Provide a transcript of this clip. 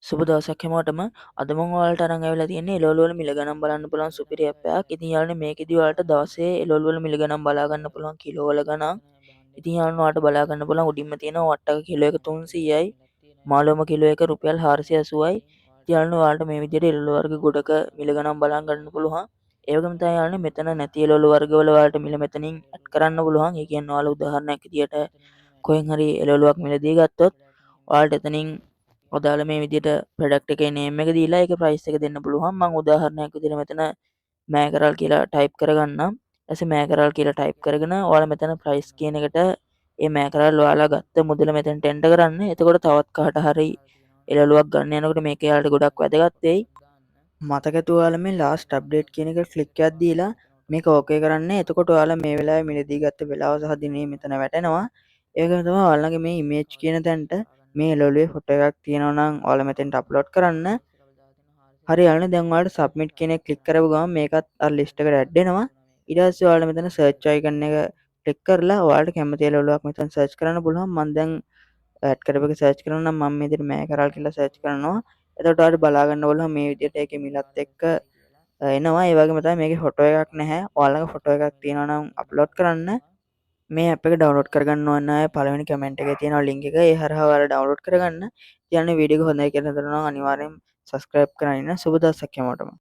සුබ දවසක් හැමෝටම. අද මම ඔයාලට අරන් ඇවිල්ලා තියෙන්නේ එළවලු වල මිල ගණන් බලන්න පුළුවන් සුපිරි ඇප් එකක්. ඉතින් යාළුවනේ මේකෙදි ඔයාලට දවසේ එළවලු වල මිල ගණන් බලා ගන්න පුළුවන් කිලෝ වල ගණන්. ඉතින් යාළුවනේ ඔයාලට බලා ගන්න පුළුවන් උඩින්ම තියෙනවා වට්ටක කිලෝ එක 300යි. මාළුවම කිලෝ එක රුපියල් 480යි. ඉතින් යාළුවනේ ඔයාලට මේ විදිහට එළවලු වර්ග ගොඩක මිල ගණන් බලා ගන්න පුළුවන්. ඒ වගේම තමයි යාළුවනේ මෙතන නැති එළවලු වර්ග වල ඔයාලට මිල මෙතනින් ඇඩ් කරන්න පුළුවන්. ඒ කියන්නේ ඔයාලා උදාහරණයක් විදියට කොහෙන් හරි එළවලුවක් මිලදී ගත්තොත් ඔයාලට එතනින් අදාළ මේ විදිහට ප්‍රොඩක්ට් එකේ නේම් එක දීලා ඒකේ ප්‍රයිස් එක දෙන්න පුළුවන්. මම උදාහරණයක් විදිහට මෙතන මෑකරල් කියලා ටයිප් කරගන්නම්. ඊපස්සේ මෑකරල් කියලා ටයිප් කරගෙන ඔයාලා මෙතන ප්‍රයිස් කියන එකට මේ මෑකරල් ඔයාලා ගත්ත මුදල මෙතනට එන්ටර් කරන්න. එතකොට තවත් කාට හරි එළවලුවක් ගන්න යනකොට මේක එයාලට ගොඩක් වැදගත් වෙයි. මතක ඇති ඔයාලා මේ ලාස්ට් අප්ඩේට් කියන එක ක්ලික් එකක් දීලා මේක ඕකේ කරන්න. එතකොට ඔයාලා මේ වෙලාවේ මිලදී ගත්ත වෙලාව සහ දිනේ මෙතන වැටෙනවා. ඒ වගේම තමයි ඔයාලගේ මේ ඉමේජ් කියන තැනට මේ එළවලුවේ ෆොටෝ එකක් තියෙනවා නම් ඔයාලා මෙතෙන්ට අප්ලෝඩ් කරන්න. හරි යාළුවනේ දැන් ඔයාලට සබ්මිට් කියන එක ක්ලික් කරපු ගමන් මේකත් අර ලිස්ට් එකට ඇඩ් වෙනවා. ඊට පස්සේ ඔයාලා මෙතන සර්ච් අයිකන් එක ක්ලික් කරලා ඔයාලට කැමති එළවලුවක් මෙතන සර්ච් කරන්න පුළුවන්. මම දැන් ඇඩ් කරපු එක සර්ච් කරනවා නම් මම මේ විදිහට මෑකරල් කියලා සර්ච් කරනවා. එතකොට ඔයාලට බලා ගන්න පුළුවන් මේ විදිහට ඒකේ මිලත් එක්ක එනවා. ඒ වගේම තමයි මේකේ ෆොටෝ එකක් නැහැ. ඔයාලගේ ෆොටෝ එකක් තියෙනවා නම් අප්ලෝඩ් කරන්න. මේ ඇප් එක ඩවුන්ලෝඩ් කරගන්න ඕන අය පළවෙනි කමෙන්ට් එකේ තියෙනවා ලින්ක් එක. ඒ හරහා ඔයාලා ඩවුන්ලෝඩ් කරගන්න. කියන්නේ වීඩියෝ එක හොඳයි කියලා හිතනවා නම් අනිවාර්යෙන් සබ්ස්ක්‍රයිබ් කරගෙන ඉන්න. සුබ දවසක් හැමෝටම.